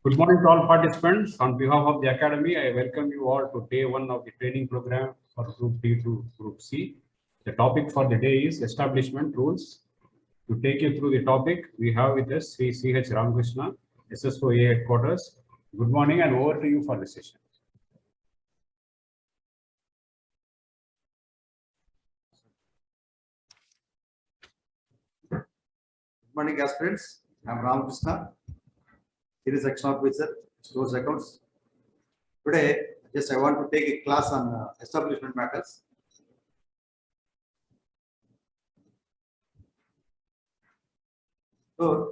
Good morning to all participants. On behalf of the Academy, I welcome you all to day one of the training program for Group D to Group C. The topic for the day is establishment rules. To take you through the topic, we have with us Sri C.H. Ramakrishna, SSOA headquarters. Good morning and over to you for the session. Good morning, aspirants. I am Ramakrishna, Senior Section Officer, Stores Accounts. Today, I want to take a class on establishment matters. So,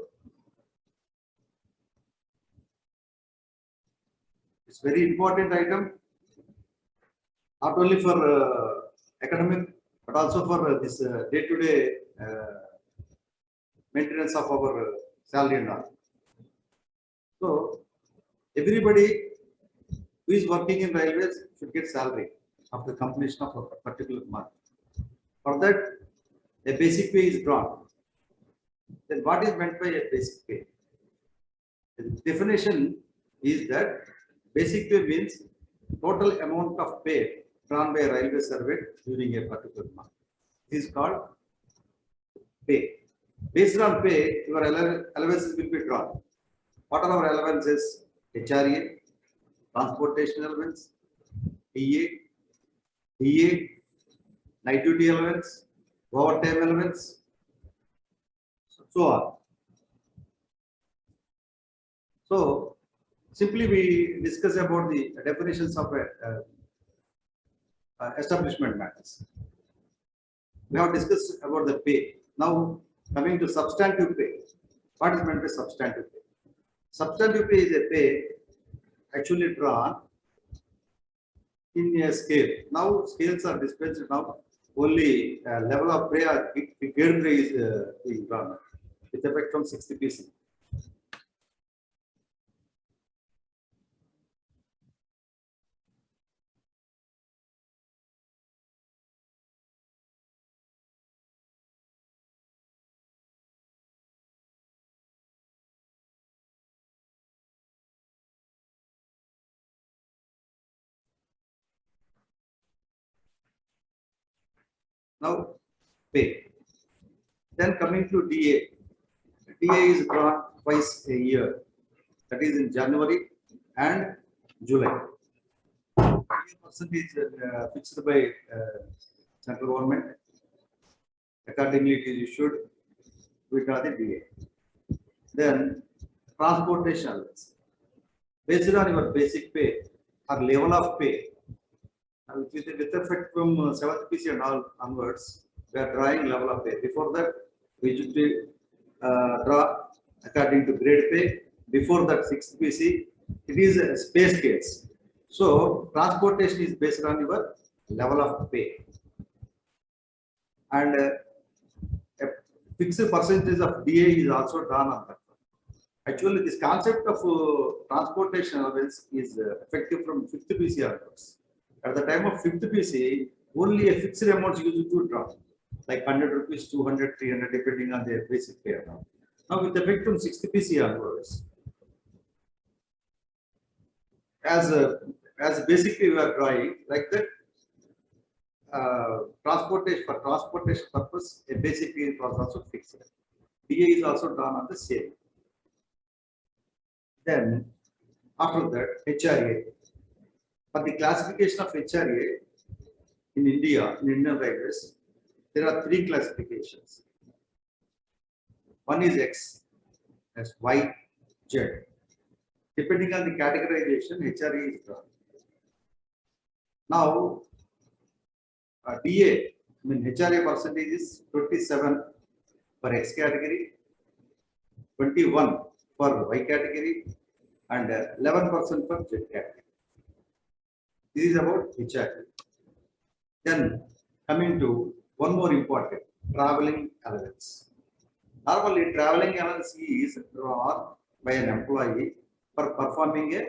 it's very important item, not only for academic, but also for this day-to-day maintenance of our salary and all. So, everybody who is working in railways should get salary after completion of a particular month. For that, a basic pay is drawn. Then what is meant by a basic pay? The definition is that basic pay means total amount of pay drawn by a railway servant during a particular month. This is called pay. Based on pay, your allowances will be drawn. What are our allowances? HRA, transportation allowance, DA, night duty allowance, overtime allowance, so on. So, simply we discuss about the definitions of establishment matters. We have discussed about the pay. Now, coming to substantive pay. What is meant by substantive pay? Substantive pay is a pay actually drawn in a scale. Now, scales are dispensed now. Only level of pay or grade pay is being drawn with effect from 60 PC. Now, pay. Then coming to DA. DA is drawn twice a year. That is in January and July. Percentage fixed by central government. Accordingly, it is issued. We draw the DA. Then transportation allowance. Based on your basic pay or level of pay, with effect from 7th PC and all onwards, we are drawing level of pay. Before that, we should draw according to grade pay. Before that, 6th PC, it is a space case. So, transportation is based on your level of pay. And a fixed percentage of DA is also drawn on that. Actually, this concept of transportation allowance is effective from 5th PC onwards. At the time of 5th PC, only a fixed amount used to draw, like 100 rupees, 200, 300, depending on their basic pay amount. Now, with effect from 6th PC onwards, as basic pay we are drawing, like that, for transportation purpose, a basic pay was also fixed. DA is also drawn on the same. Then, after that, HRA. For the classification of HRA in India, in Indian Railways, there are 3 classifications. One is X, as Y, Z. Depending on the categorization, HRA is drawn. Now, DA, HRA percentage is 27 for X category, 21 for Y category, and 11% for Z category. This is about HRA. Then, coming to one more important, traveling allowance. Normally, traveling allowance is drawn by an employee for performing a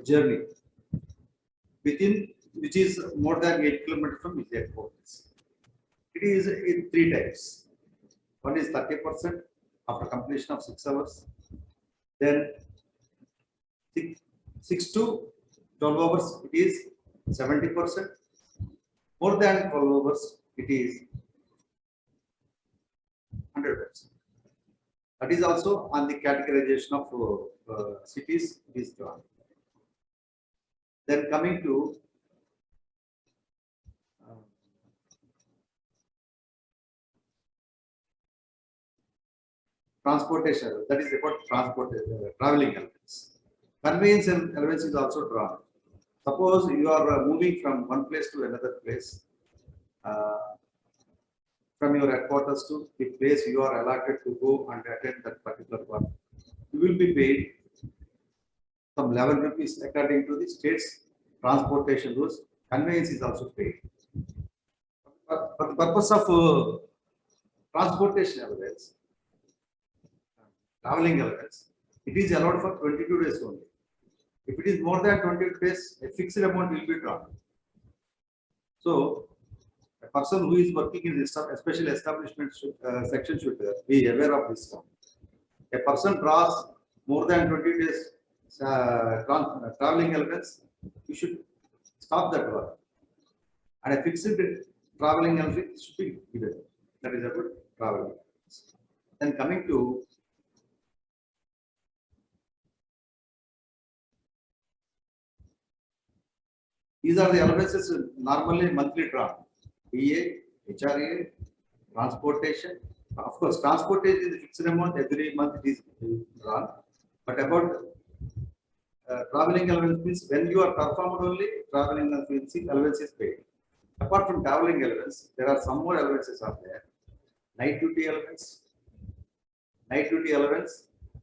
journey within which is more than 8 kilometers from his headquarters. It is in 3 types. One is 30% after completion of 6 hours. Then 6 to 12 hours, it is 70%. More than 12 hours, it is 100%. That is also on the categorization of cities is drawn. Then coming to transportation, that is about transport, traveling allowance. Conveyance allowance is also drawn. Suppose you are moving from one place to another place, from your headquarters to the place you are allotted to go and attend that particular work, you will be paid some 11 rupees according to the state's transportation rules. Conveyance is also paid. For the purpose of transportation allowance, traveling allowance, it is allowed for 22 days only. If it is more than 22 days, a fixed amount will be drawn. So, a person who is working in this special establishment section should be aware of this one. A person draws more than 20 days traveling allowance, you should stop that work. And a fixed traveling allowance should be given. That is about traveling. Then coming to these are the allowances normally monthly drawn. DA, HRA, transportation. Of course, transportation is a fixed amount every month it is drawn. But about traveling allowance means when you are performed only, traveling allowance is paid. Apart from traveling allowance, there are some more allowances are there. Night duty allowance,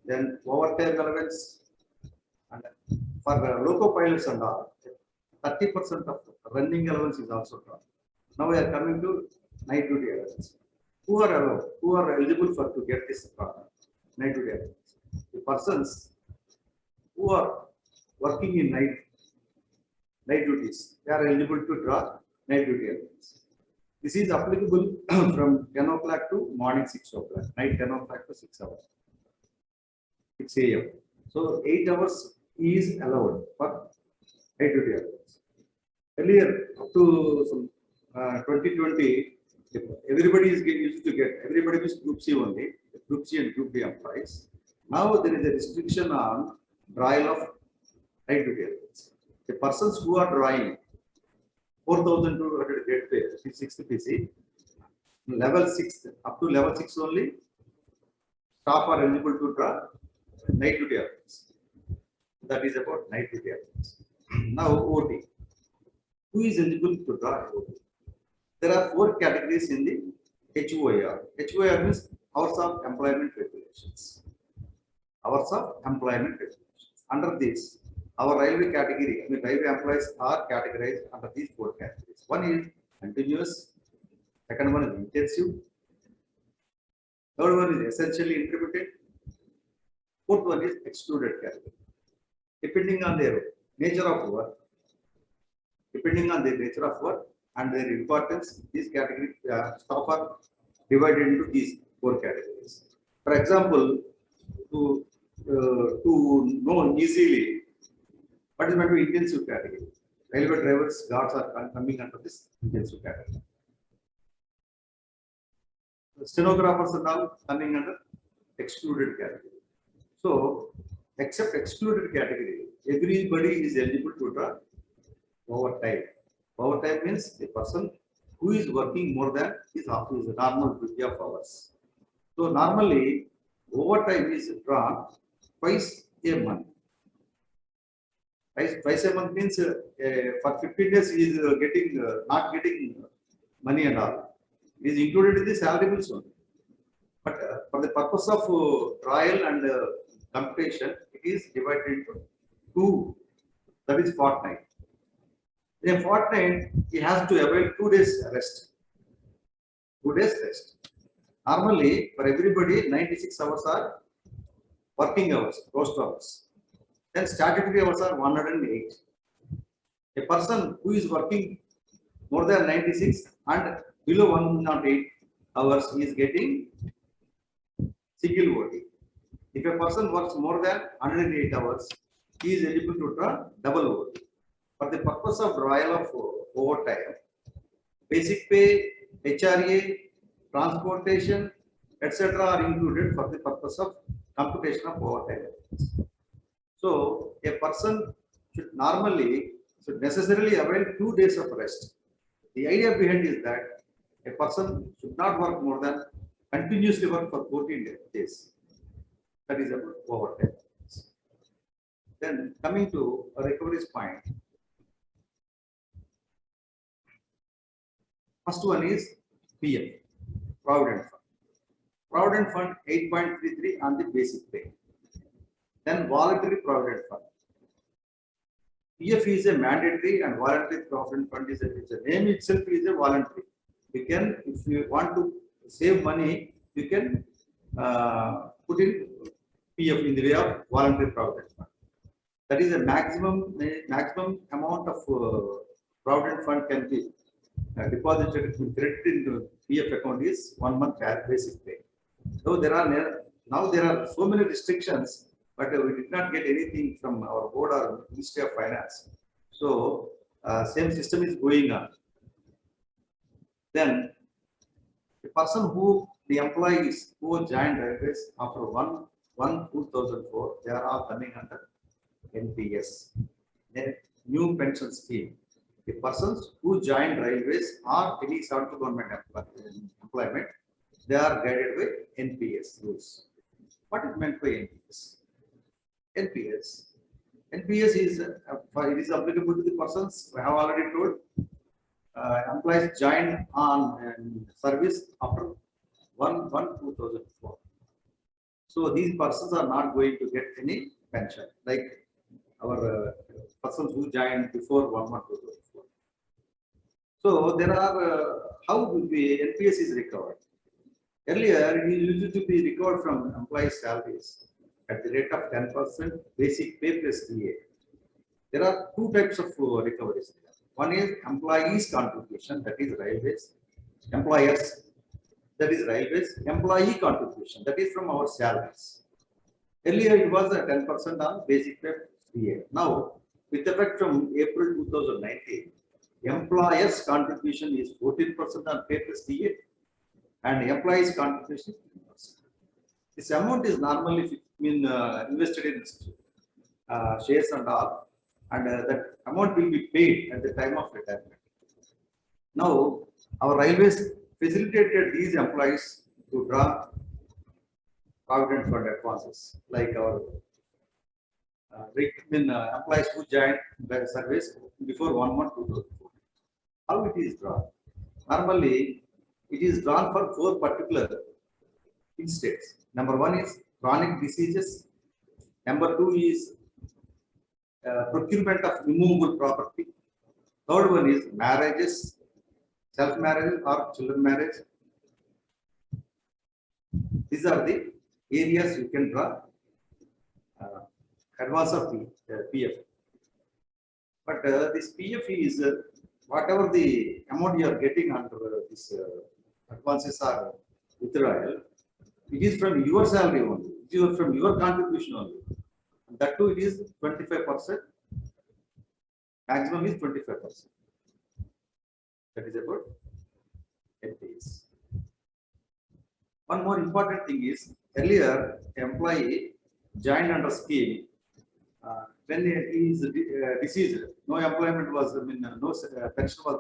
then overtime allowance, and for loco pilots and all, 30% of running allowance is also drawn. Now we are coming to night duty allowance. Who are allowed? Who are eligible for to get this night duty allowance? The persons who are working in night duties, they are eligible to draw night duty allowance. This is applicable from 10 o'clock to morning 6 o'clock, night 10 o'clock to 6 hours, 6 a.m. So 8 hours is allowed for night duty allowance. Earlier, up to 2020, everybody is used to get, everybody is Group C only, Group C and Group D employees. Now there is a restriction on drawal of night duty allowance. The persons who are drawing 4,200 get pay, 6th PC, level 6, up to level 6 only, staff are eligible to draw night duty allowance. That is about night duty allowance. Now OT. Who is eligible to draw OT? There are 4 categories in the HOIR. HOIR means Hours of Employment Regulations. Hours of Employment Regulations. Under this, our railway category, railway employees are categorized under these 4 categories. One is continuous, second one is intensive, third one is essentially intermittent, fourth one is excluded category. Depending on their nature of work, and their importance, these categories staff are divided into these 4 categories. For example, to know easily what is meant to intensive category, railway drivers, guards are coming under this intensive category. Stenographers are now coming under excluded category. So, except excluded category, everybody is eligible to draw overtime. Overtime means the person who is working more than his normal duty of hours. So normally overtime is drawn twice a month. Twice a month means for 15 days he is not getting money and all. It is included in the salary bills only. But for the purpose of trial and computation, it is divided into 2. That is fortnight. In a fortnight, he has to avail 2 days rest. 2 days rest. Normally, for everybody, 96 hours are working hours, post hours. Then statutory hours are 108. A person who is working more than 96 and below 108 hours is getting single OT. If a person works more than 108 hours, he is eligible to draw double OT. For the purpose of drawal of overtime, basic pay, HRA, transportation, etc. are included for the purpose of computation of overtime. So a person should necessarily avail 2 days of rest. The idea behind is that a person should not work more than continuously work for 14 days. That is about overtime. Then coming to a recoveries point. First one is PF, Provident Fund. Provident Fund 8.33 on the basic pay. Then voluntary Provident Fund. PF is a mandatory and voluntary Provident Fund is the name itself is a voluntary. You can, if you want to save money, you can put in PF in the way of voluntary Provident Fund. That is a maximum amount of Provident Fund can be deposited credited into PF account is 1 month basic pay. So there are so many restrictions, but we did not get anything from our board or Ministry of Finance. So same system is going on. Then the person the employees who joined Railways after 1/1/2004, they are all coming under NPS, then new pension scheme. The persons who joined Railways or any central government employment, they are guided by NPS rules. What is meant by NPS? NPS is it is applicable to the persons I have already told. Employees joined on service after 1/1/2004. So these persons are not going to get any pension like our persons who joined before 1/1/2004. So there are how the NPS is recovered. Earlier, it used to be recovered from employees' salaries at the rate of 10% basic pay plus DA. There are 2 types of recoveries. One is employees' contribution, that is Railways. Employers, that is Railways. Employee contribution, that is from our salaries. Earlier, it was 10% on basic pay DA. Now, with effect from April 2019, employers' contribution is 14% on pay plus DA, and employees' contribution is 10%. This amount is normally invested in shares and all, and that amount will be paid at the time of retirement. Now, our Railways facilitated these employees to draw Provident Fund advances, like our employees who joined the service before 1/1/2004. How it is drawn? Normally, it is drawn for 4 particular instances. Number 1 is chronic diseases. Number 2 is procurement of immovable property. Third one is marriages, self-marriage or children marriage. These are the areas you can draw advance of the PF. But this PF is whatever the amount you are getting under this advances are withdrawal. It is from your salary only. It is from your contribution only. And that too, it is 25%. Maximum is 25%. That is about NPS. One more important thing is earlier, employee joined under scheme. When he is deceased, no employment was, no pension was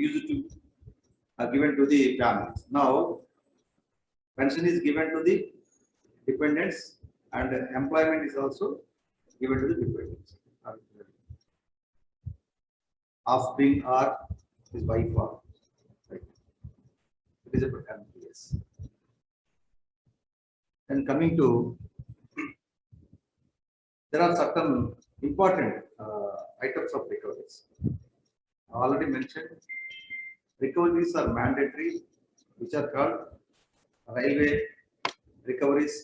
used to given to the families. Now, pension is given to the dependents, and employment is also given to the dependents. Offspring or his wife or right. It is about NPS. And coming to, there are certain important items of recoveries. I already mentioned recoveries are mandatory, which are called railway recoveries,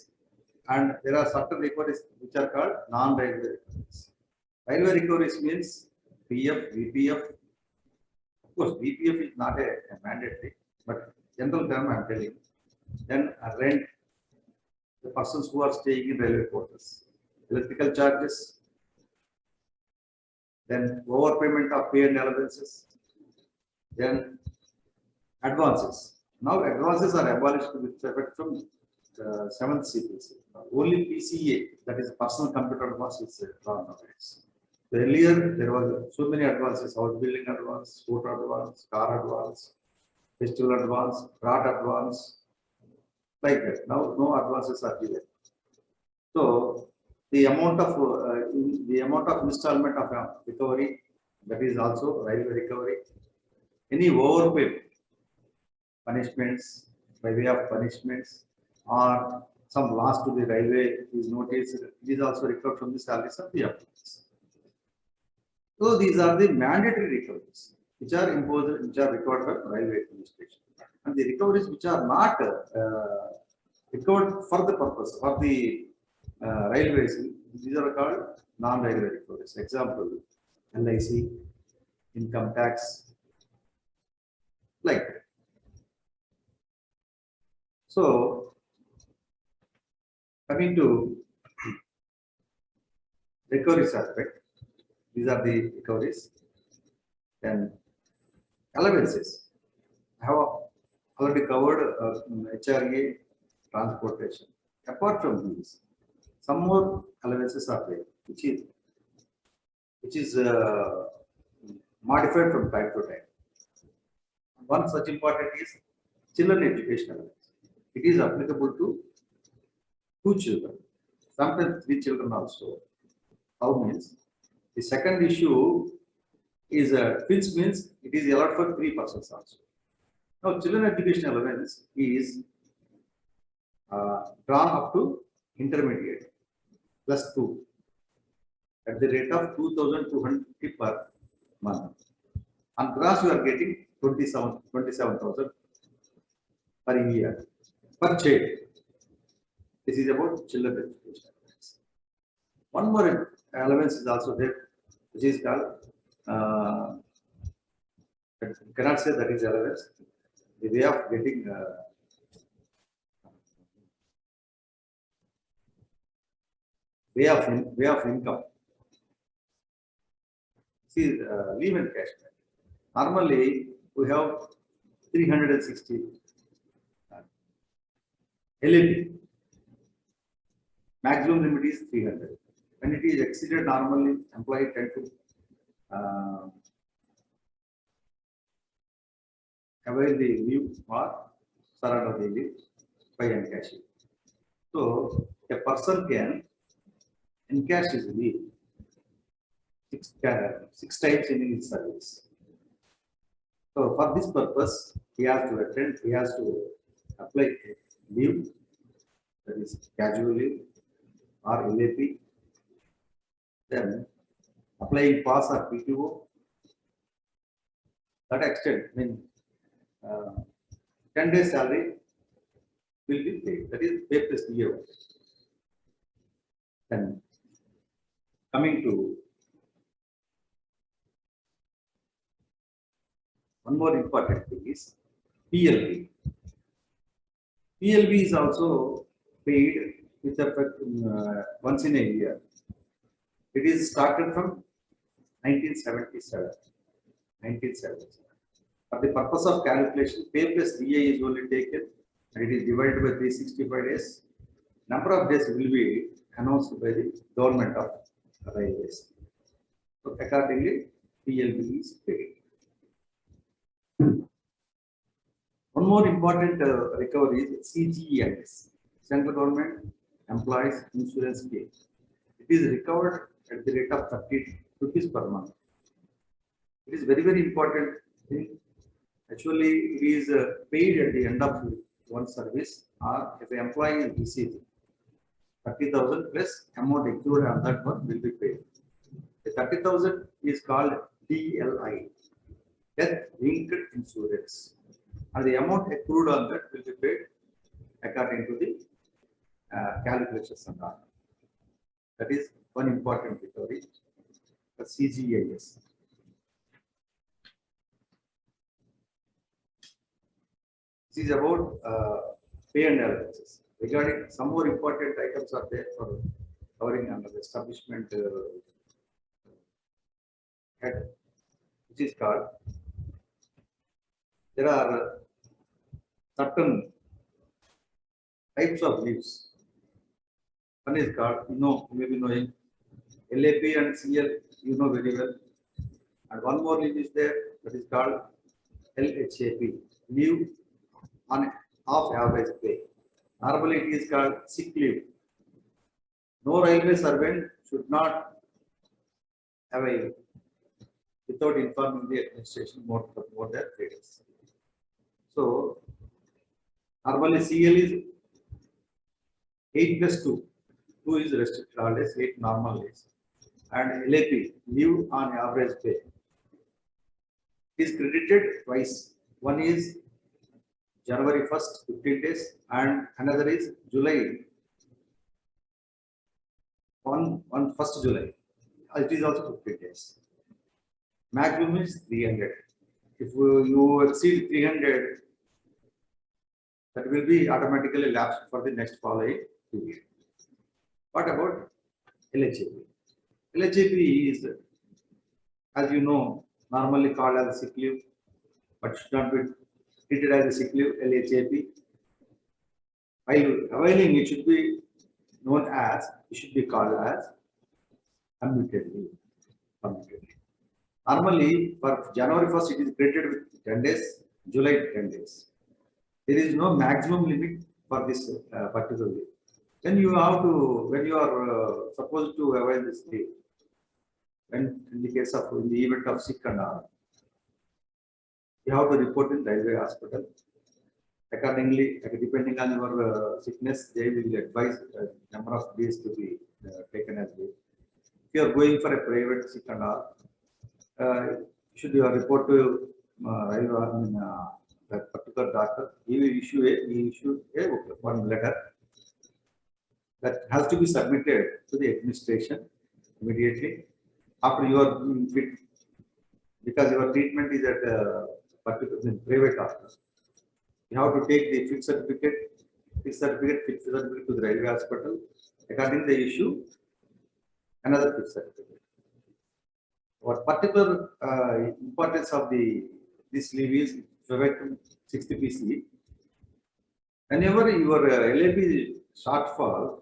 and there are certain recoveries which are called non-railway recoveries. Railway recoveries means PF, VPF. Of course, VPF is not a mandatory, but general term I am telling. Then rent, the persons who are staying in railway quarters, electrical charges, then overpayment of pay and allowances, then advances. Now advances are abolished with effect from 7th CPC. Only PCA, that is personal computer advance, is drawn nowadays. Earlier there was so many advances: house building advance, scooter advance, car advance, festival advance, rat advance, like that. Now no advances are given. So the amount of installment of recovery, that is also railway recovery. Any overpayment, punishments by way of punishments, or some loss to the railway is noticed, it is also recovered from the salaries of the employees. So these are the mandatory recoveries which are imposed, which are required by railway administration, and the recoveries which are not recovered for the purpose for the railways, these are called non-railway recoveries. Example: LIC, income tax, like that. So coming to recoveries aspect, these are the recoveries. Then allowances. I have already covered HRA, transportation. Apart from these, some more allowances are there, which is modified from time to time. One such important is children education allowance. It is applicable to 2 children, sometimes 3 children also. How means? The second issue is twins, means it is allowed for 3 persons also. Now, children education allowance is drawn up to intermediate +2 at the rate of 2,250 per month. On gross, you are getting 27,000 per year per child. This is about children education. One more allowance is also there, which is called, I cannot say that is allowance, the way of getting way of income. See, leave encashment. Normally, we have 360 LAP. Maximum limit is 300. When it is exceeded, normally employee tend to avail the leave or surrender the leave by encashing. So a person can encash his leave 6 times in his service. So for this purpose, he has to apply a leave, that is casual leave or LAP, then applying pass or PTO. That extent, I mean, 10 days salary will be paid. That is pay plus DA. Then coming to one more important thing is PLB. PLB is also paid with effect once in a year. It is started from 1977. For the purpose of calculation, pay plus DA is only taken and it is divided by 365 days. Number of days will be announced by the government of railways. So accordingly, PLB is paid. One more important recovery is CGEIS, Central Government Employees Insurance Scheme. It is recovered at the rate of 30 rupees per month. It is very, very important thing. Actually, it is paid at the end of one service, or if the employee is received 30,000 plus amount accrued on that one will be paid. The 30,000 is called DLI, Death Linked Insurance, and the amount accrued on that will be paid according to the calculations and all. That is one important recovery, the CGIS. This is about pay and allowances. regarding some more important items are there for covering under the establishment head, which is called, there are certain types of leaves. One is called, you may be knowing, LAP and CL, you know very well. And one more leave is there, that is called LHAP, leave on half average pay. Normally it is called sick leave. No railway servant should not avail without informing the administration more than 3 days. So normally CL is 8 plus 2. 2 is restricted holidays, 8 normal days. And LAP, leave on average pay, is credited twice. One is January 1st, 15 days, and another is July 1st July. It is also 15 days. Maximum is 300. If you exceed 300, that will be automatically lapsed for the next following period. What about LHAP? LHAP is, as you know, normally called as sick leave, but should not be treated as a sick leave, LHAP. While availing, it should be known as, it should be called as unmuted leave. Normally, for January 1st, it is credited with 10 days, July 10 days. There is no maximum limit for this particular leave. Then you have to, when you are supposed to avail this leave, when in the case of, in the event of sick and all, you have to report in railway hospital. Accordingly, depending on your sickness, they will advise number of days to be taken as leave. If you are going for a private sick and all, should you report to railway, that particular doctor, he will issue one letter that has to be submitted to the administration immediately after you are fit, because your treatment is at a particular private doctor. You have to take the fit certificate to the railway hospital. According they issue another fit certificate. What particular importance of this leave is 60 PC. Whenever your LAP is shortfall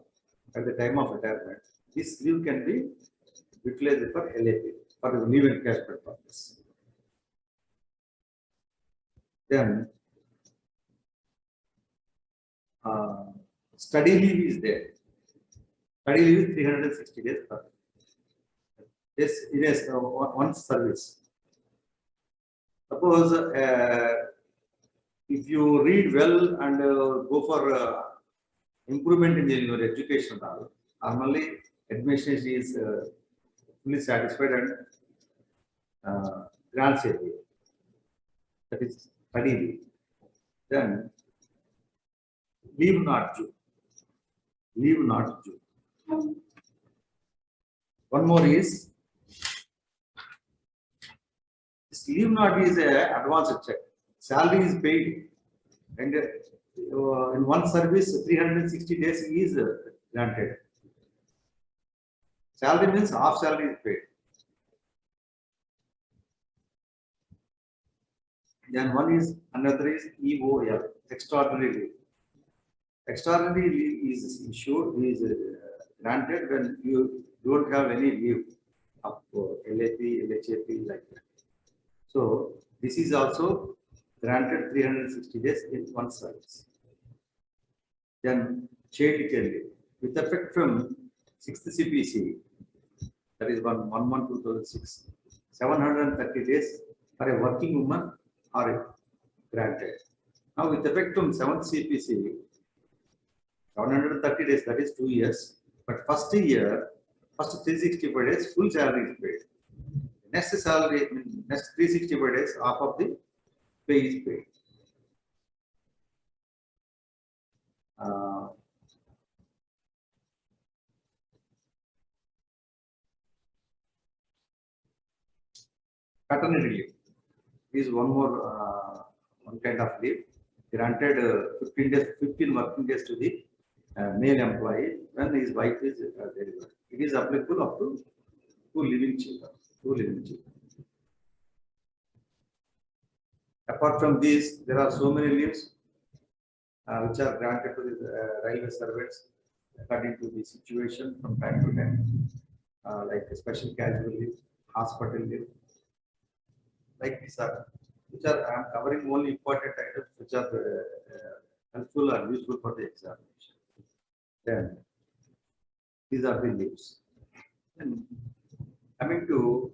at the time of retirement, this leave can be utilized for LAP for the leave encashment purpose. Then study leave is there. Study leave is 360 days per year. Yes, it is one service. Suppose if you read well and go for improvement in your education, normally administration is fully satisfied and grants a leave. That is study leave. Then leave not due. Leave not due. One more is this leave not is a advanced check. Salary is paid, and in one service 360 days is granted. Salary means half salary is paid. Then one is another is EOL, extraordinary leave. Extraordinary leave is issued, is granted when you don't have any leave of LAP, LHAP like that. So this is also granted 360 days in one service. Then child care leave with effect from 6th CPC, that is 1/1/2006, 730 days for a working woman are granted. Now with effect from 7th CPC, 730 days, that is 2 years. But first 365 days, full salary is paid. Next salary, next 365 days, half of the pay is paid. Paternity leave is one more one kind of leave granted 15 working days to the male employee when his wife is delivered. It is applicable up to two living children. Apart from these, there are so many leaves which are granted to the railway servants according to the situation from time to time, like a special casual leave, hospital leave, like these are, which are I am covering only important items which are helpful or useful for the examination. Then these are the leaves. Then coming to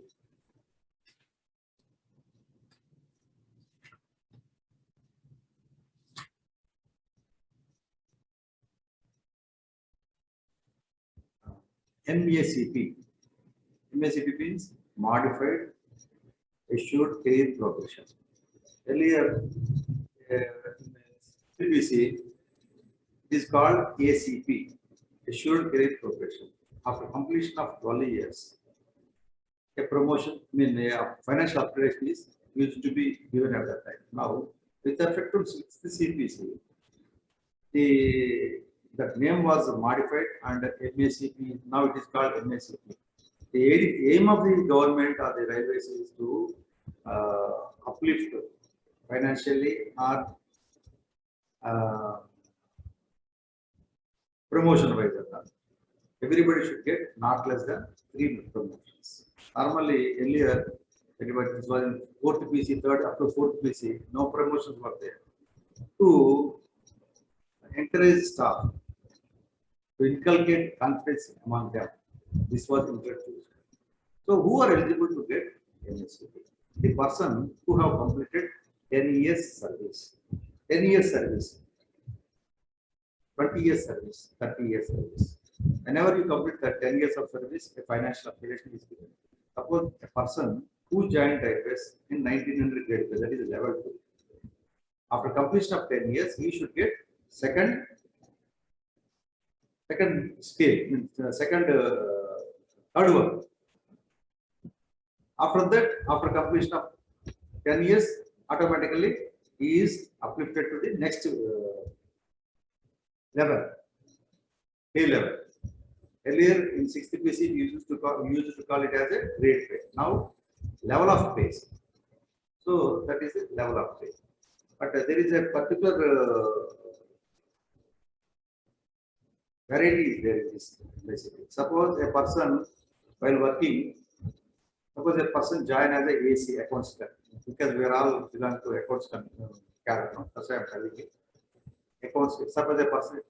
MACP. MACP means Modified Assured Career Progression. Earlier, CBC, it is called ACP, Assured Career Progression. After completion of 12 years, a promotion, financial upgrade is used to be given at that time. Now, with effect to 6th CPC, that name was modified under MACP. Now it is called MACP. The aim of the government or the railways is to uplift financially or promotion wise. Everybody should get not less than 3 promotions. Normally, earlier, anybody this was in 4th PC, 3rd up to 4th PC, no promotions were there. To encourage staff, to inculcate confidence among them, this was introduced. So, who are eligible to get MACP? The person who have completed 10 years service, 10 years service, 20 years service, 30 years service. Whenever you complete that 10 years of service, a financial application is given. Suppose a person who joined railways in 1900 grade, that is level 2. After completion of 10 years, he should get second scale, third one. After that, after completion of 10 years, automatically he is uplifted to the next level, pay level. Earlier in 6th PC, we used to call it as a grade pay. Now, level of pay. So that is the level of pay. But there is a particular variety there is basically. Suppose a person while working, suppose a person join as a AC accounts clerk, because we are all belong to accounts character. That's why I'm telling you. Accounts. Suppose a person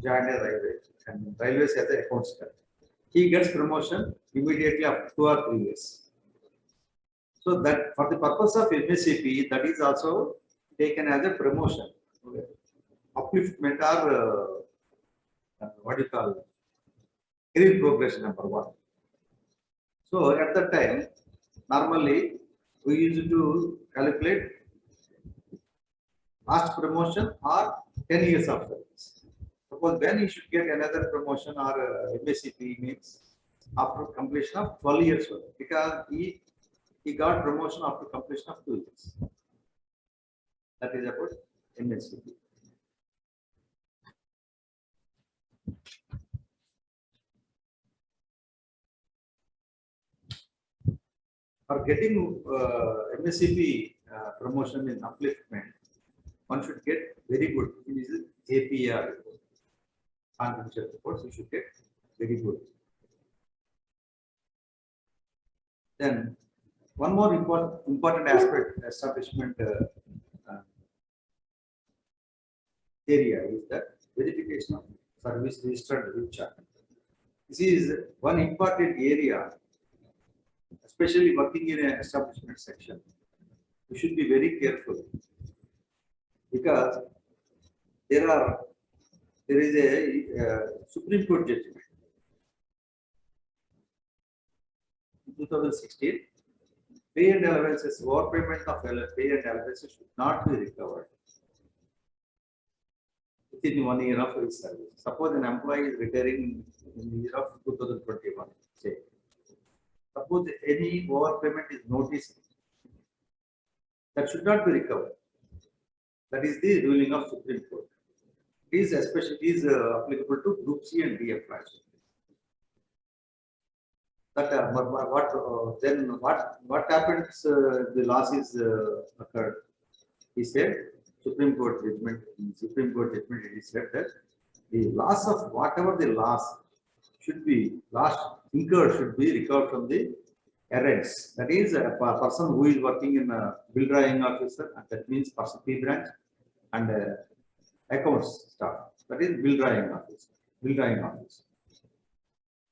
joined as railway and railways as a accounts clerk. He gets promotion immediately after 2 or 3 years. So that for the purpose of MACP, that is also taken as a promotion, upliftment or what you call career progression number 1. So at that time, normally we used to calculate last promotion or 10 years of service. Suppose when he should get another promotion or MACP means after completion of 12 years old, because he got promotion after completion of 2 years. That is about MACP. For getting MACP promotion in upliftment, one should get very good. It is APR report. Confidential reports, you should get very good. Then one more important aspect establishment area is that verification of service registered with chart. This is one important area, especially working in an establishment section. You should be very careful because there is a Supreme Court judgment in 2016. Pay and allowances, overpayment of pay and allowances should not be recovered within 1 year of his service. Suppose an employee is retiring in the year of 2021, say. Suppose any overpayment is noticed, that should not be recovered. That is the ruling of Supreme Court. is especially applicable to Group C and D employees. That then what happens? The loss is occurred. He said Supreme Court judgment. In Supreme Court judgment, it is said that the loss of whatever the loss should be incurred should be recovered from the errands. That is a person who is working in a bill drawing officer, and that means person P branch, and accounts staff. That is bill drawing office. Bill drawing office.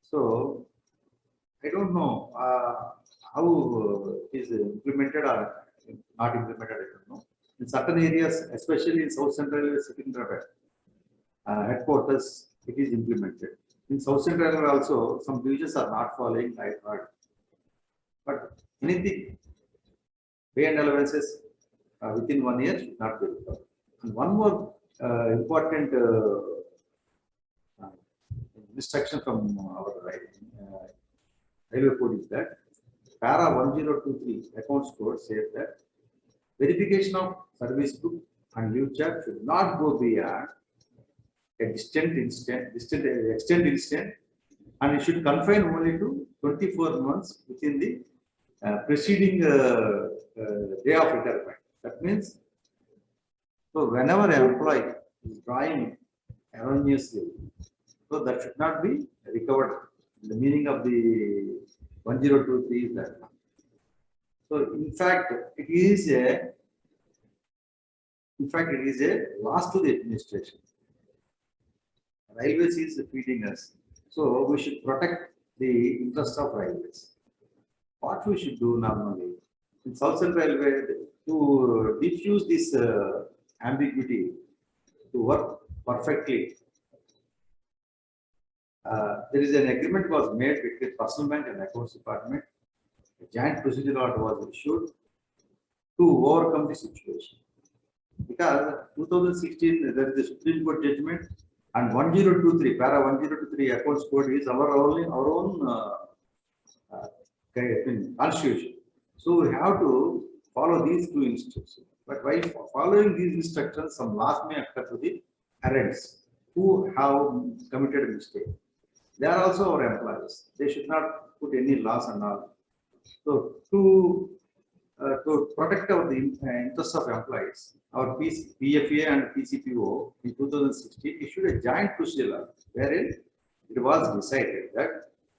So I don't know how it is implemented or not implemented. I don't know. In certain areas, especially in South Central Secunderabad headquarters, it is implemented. In South Central also, some divisions are not following. I heard. But anything, pay and allowances within 1 year should not be recovered. And one more important instruction from our railway code is that para 1023 accounts code says that verification of service book and leave chart should not go beyond a extent and it should confine only to 24 months within the preceding day of retirement. That means, so whenever an employee is drawing erroneously, so that should not be recovered. The meaning of the 1023 is that. So in fact, it is a loss to the administration. Railways is feeding us, so we should protect the interest of railways. What we should do normally in South Central Railway to diffuse this ambiguity to work perfectly. There is an agreement was made between Personal Bank and Accounts Department. A joint procedure order was issued to overcome the situation. Because 2016 there is a Supreme Court judgment and 1023 para 1023 Accounts Code is our own constitution. So we have to follow these two instructions. But by following these instructions, some loss may occur to the errands who have committed a mistake. They are also our employees. They should not put any loss and all. So to protect the interests of employees, our PFA and PCPO in 2016 issued a joint procedure wherein it was decided that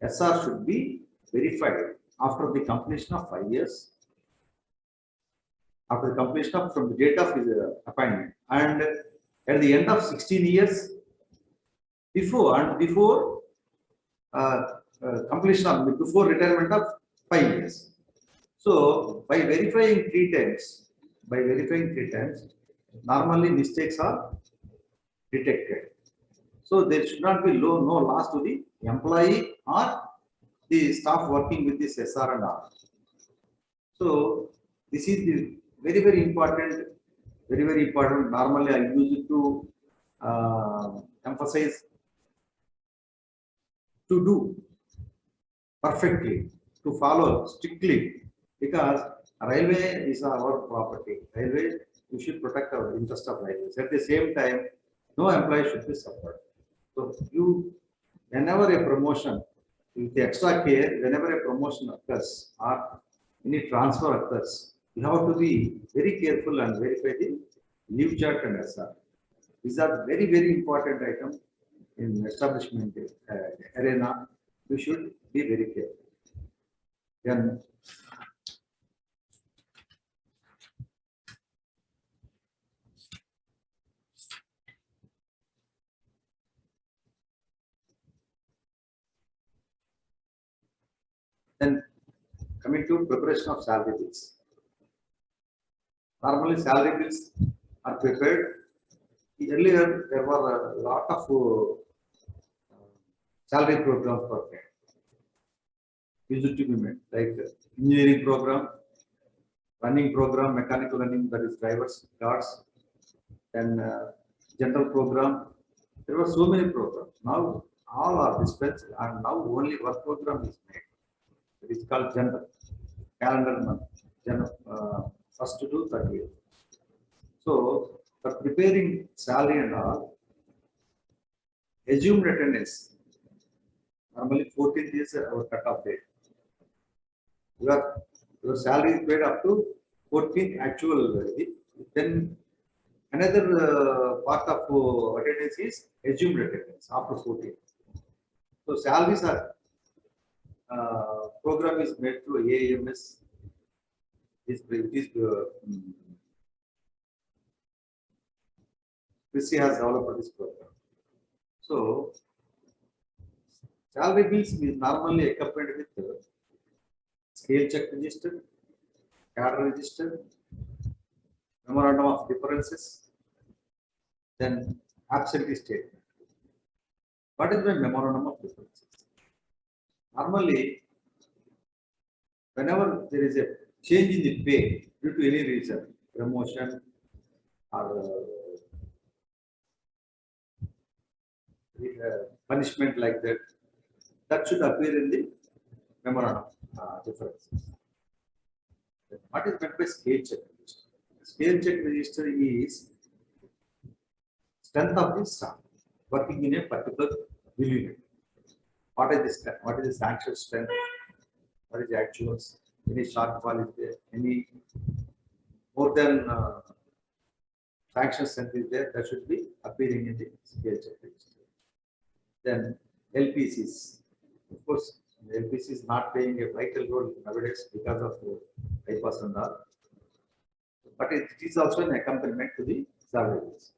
SR should be verified after the completion of 5 years, after the completion of from the date of his appointment, and at the end of 16 years before completion of before retirement of 5 years. So by verifying three times, normally mistakes are detected. So there should not be no loss to the employee or the staff working with this SR and R. So this is the very important. Normally I use it to emphasize to do perfectly, to follow strictly, because railway is our property. Railway, we should protect our interest of railways. At the same time, no employee should be suffered. So whenever a promotion, with the extra care, whenever a promotion occurs or any transfer occurs, you have to be very careful and verify the leave chart and SR. These are very important items in establishment arena. We should be very careful. Then coming to preparation of salary bills. Normally salary bills are prepared. Earlier there were a lot of salary programs for that. Used to be made, like engineering program, running program, mechanical running, that is drivers, cars, then general program. There were so many programs. Now all are dispensed and now only one program is made. It is called general, calendar month, general, 1st to 30th. So for preparing salary and all, assumed attendance. Normally 14th is our cut-off date. Your salary is paid up to 14th actual. Then another part of attendance is assumed attendance after 14th. So salaries are program is made through AAMS. Chrissy has developed this program. So salary bills is normally accompanied with scale check register, cadre register, memorandum of differences, then absentee statement. What is the memorandum of differences? Normally, whenever there is a change in the pay due to any reason, promotion or punishment like that, that should appear in the memorandum differences. What is meant by scale check register? Scale check register is strength of the staff working in a particular unit. What is this? What is the actual strength? What is the actuals? Any shortfall is there? Any more than sanction strength is there? That should be appearing in the scale check register. Then LPCs. Of course, the LPC is not playing a vital role nowadays because of bypass and all. But it is also an accompaniment to the salary bills.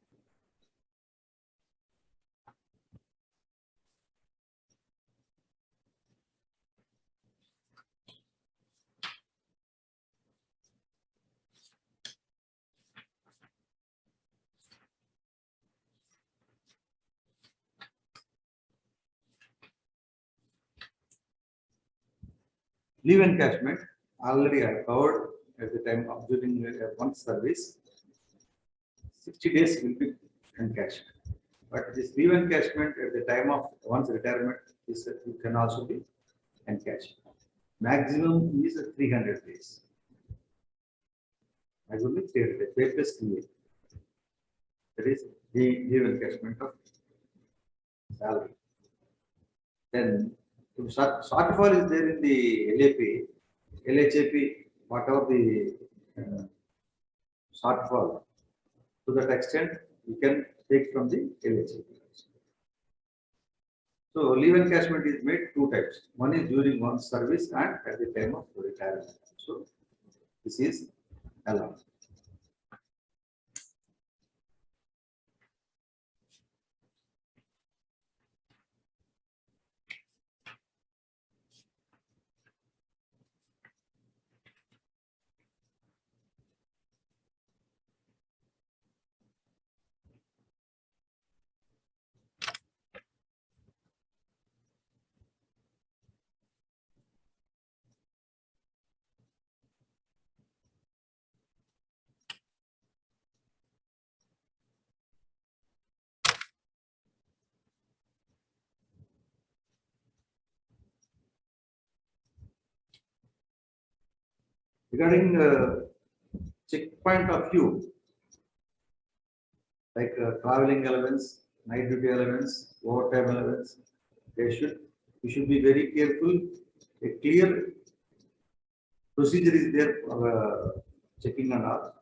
Leave encashment, already I covered at the time of during one service, 60 days will be encashed. But this leave encashment at the time of one's retirement is you can also be encashed. Maximum is 300 days. As only 300 days, pay plus leave. That is the leave encashment of salary. Then shortfall is there in the LAP, LHAP, whatever the shortfall, to that extent you can take from the LHAP. So leave encashment is made two types. One is during one's service and at the time of retirement. So this is allowed. Regarding checkpoint of view, like traveling allowance, night duty allowance, overtime allowance, you should be very careful. A clear procedure is there for checking and all.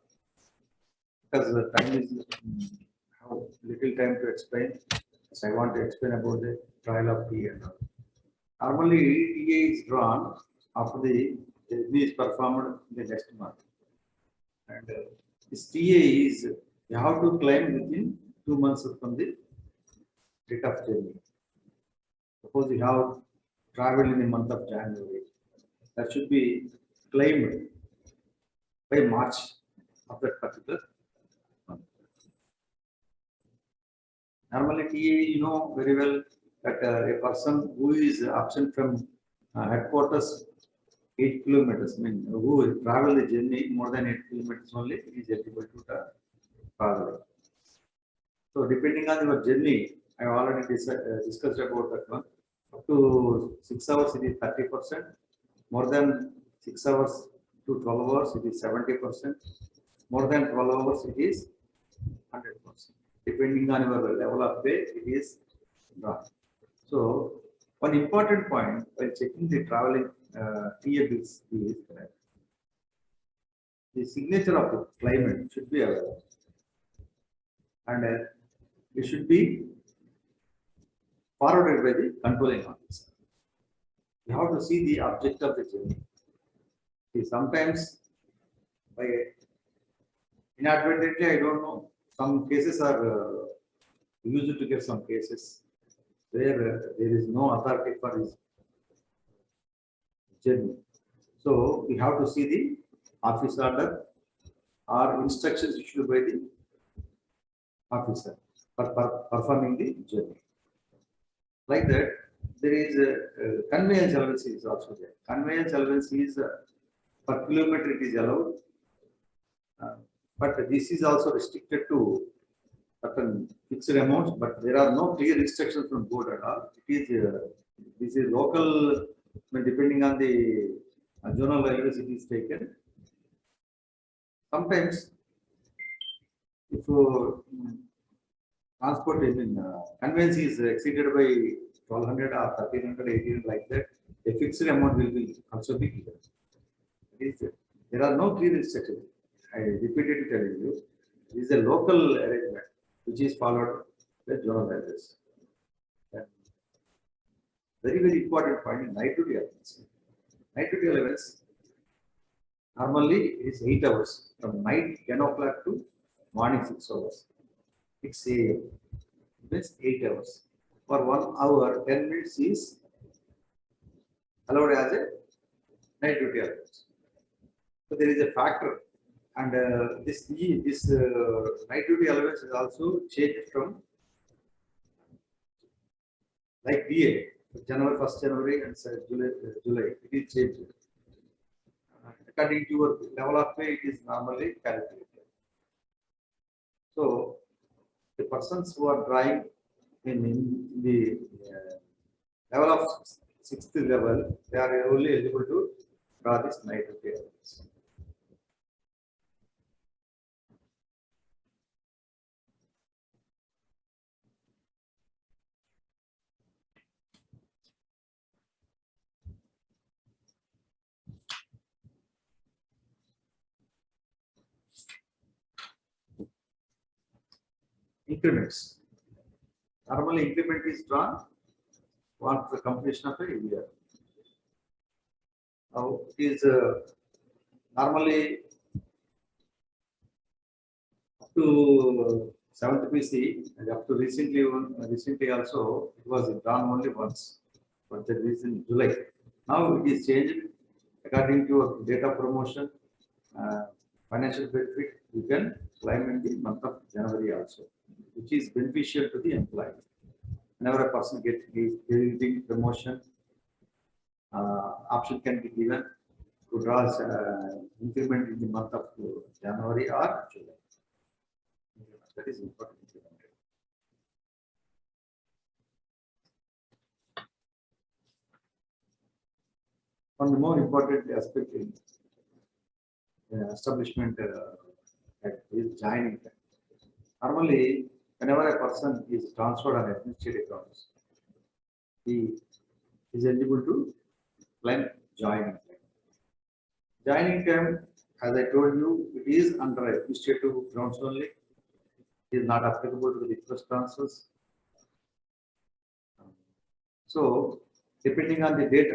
Because the time is how little time to explain. So I want to explain about the trial of TA and all. Normally, TA is drawn after the journey is performed in the next month. And this TA is, you have to claim within 2 months from the date of journey. Suppose you have traveled in the month of January, that should be claimed by March of that particular month. Normally, TA, you know very well that a person who is absent from headquarters 8 kilometers, I mean, who travel the journey more than 8 kilometers only, is eligible to travel. So, depending on your journey, I have already discussed about that one. Up to 6 hours, it is 30%. More than 6 hours to 12 hours, it is 70%. More than 12 hours, it is 100%. Depending on your level of pay, it is drawn. So one important point while checking the traveling TA bills is that the signature of the claimant should be available, and it should be forwarded by the controlling officer. You have to see the object of the journey. See, sometimes by inadvertently, I don't know, some cases are used to get some cases where there is no authority for his journey. So we have to see the office order or instructions issued by the officer for performing the journey. Like that, there is a conveyance allowance is also there. Conveyance allowance is per kilometer it is allowed, but this is also restricted to certain fixed amounts. But there are no clear instructions from board at all. It is this is local, depending on the zonal values it is taken. Sometimes, if transport conveyance is exceeded by 1200 or 1300, 1800 like that, a fixed amount will be also be given. There are no clear instructions. I repeatedly telling you, this is a local arrangement which is followed by zonal values. Very important point in night duty allowance. Night duty allowance normally is 8 hours from night 10 o'clock to morning 6 hours. 6 a.m. means 8 hours. For 1 hour, 10 minutes is allowed as a night duty allowance. So there is a factor, and this night duty allowance is also changed from like DA, January 1st January and July it is changed. According to your level of pay, it is normally calculated. So the persons who are drawing in the level of 6th level, they are only eligible to draw this night duty allowance. Increments. Normally, increment is drawn once the completion of a year. Now, it is normally up to 7th PC and up to recently also it was drawn only once, but that is in July. Now it is changed according to date of promotion, financial benefit. You can claim in the month of January also, which is beneficial to the employee. Whenever a person gets the promotion, option can be given to draw increment in the month of January or July. That is important. One more important aspect in establishment is joining time. Normally, whenever a person is transferred on administrative grounds, he is eligible to claim joining time. Joining time, as I told you, it is under administrative grounds only. It is not applicable to the request transfers. So, depending on the date,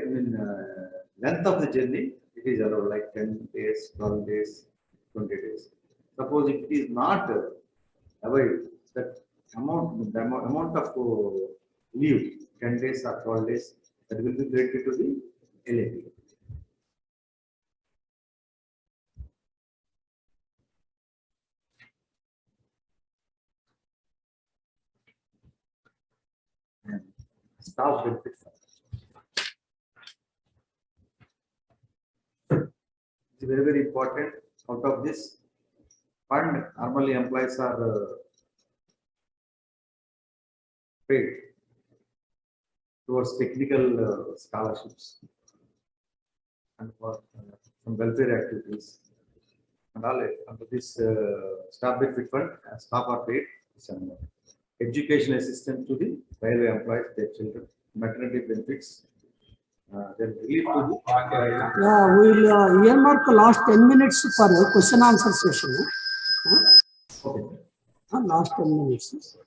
length of the journey, it is allowed like 10 days, 12 days, 20 days. Suppose if it is not avoid that the amount of leave, 10 days or 12 days, that will be credited to the LAP. Staff benefits. It's very important. Out of this fund, normally employees are paid towards technical scholarships and for some welfare activities. And all under this staff benefit fund, staff are paid this amount. education assistance to the railway employees, their children, maternity benefits, then relief to the Yeah, we'll earmark last 10 minutes for question answer session. okay. Last 10 minutes.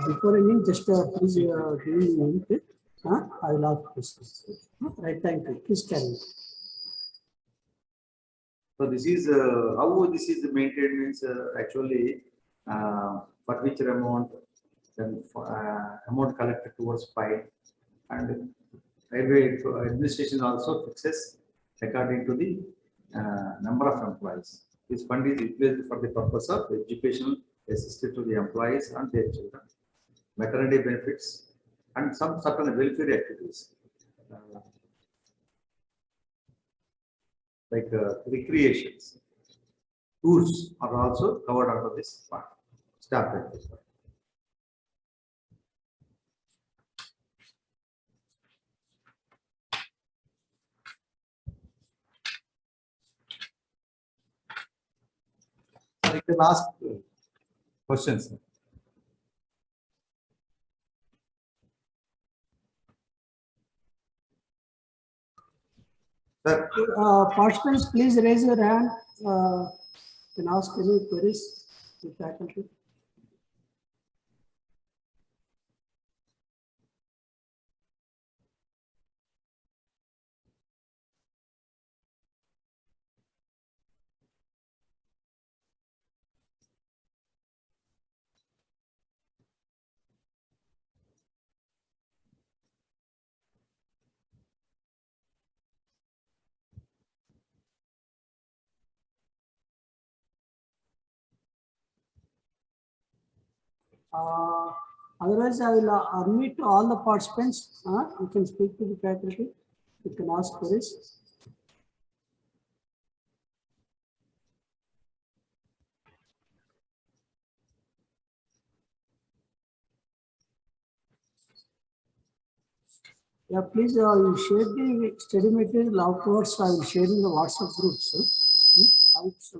Before ending, just please give me a minute. I will ask questions. Right, thank you. Please carry on. So this is how this is maintained means actually furniture amount, then amount collected towards fine, and railway administration also fixes according to the number of employees. This fund is utilized for the purpose of educational assistance to the employees and their children, maternity benefits, and some certain welfare activities. Like recreations, tours are also covered under this fund. Staff benefits. So you can ask questions. Sir, Participants, please raise your hand. You can ask any queries to faculty. Otherwise, I will unmute all the participants. You can speak to the faculty. You can ask queries. Yeah, please you share the study material afterwards. I will share in the WhatsApp groups. Thanks.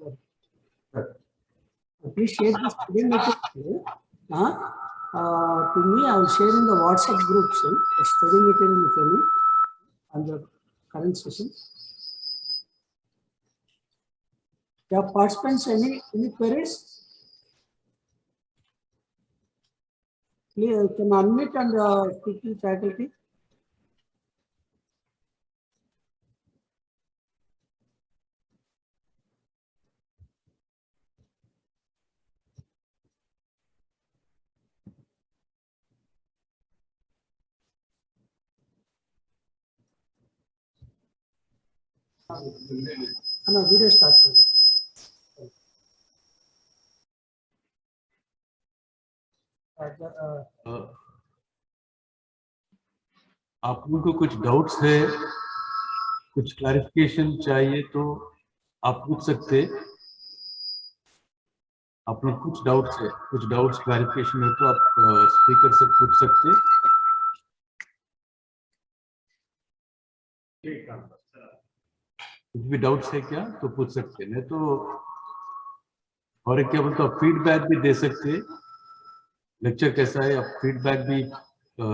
Please share the study material. To me, I will share in the WhatsApp groups the study material for me on the current session. Yeah, participants, any queries? Please, you can unmute and speak to the faculty. No, video start. आप लोगों को कुछ doubts है, कुछ clarification चाहिए तो आप पूछ सकते। आप लोग कुछ डाउट्स क्लैरिफिकेशन है तो आप स्पीकर से पूछ सकते। कुछ भी डाउट्स है क्या तो पूछ सकते, नहीं तो और क्या बोलते आप फीडबैक भी दे सकते। लेक्चर कैसा है आप फीडबैक भी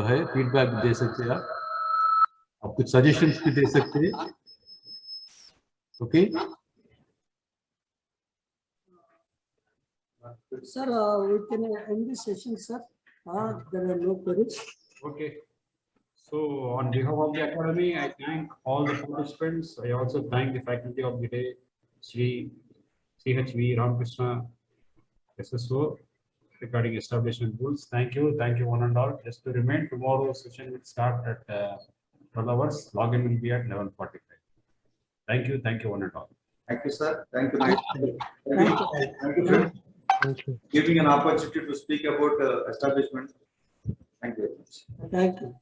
है, फीडबैक भी दे सकते आप कुछ सजेशंस भी दे सकते। Okay Sir, we can end this session, sir. There are no queries. Okay. So on behalf of the academy, I thank all the participants. I also thank the faculty of the day, Sri CHV Ramakrishna SSO, regarding establishment rules. Thank you one and all. Just to remain, tomorrow's session will start at 12 hours. Login will be at 11:45. Thank you one and all. thank you, sir. Thank you. Thank you. Thank you, friend. Giving an opportunity to speak about establishment. Thank you very much. Thank you.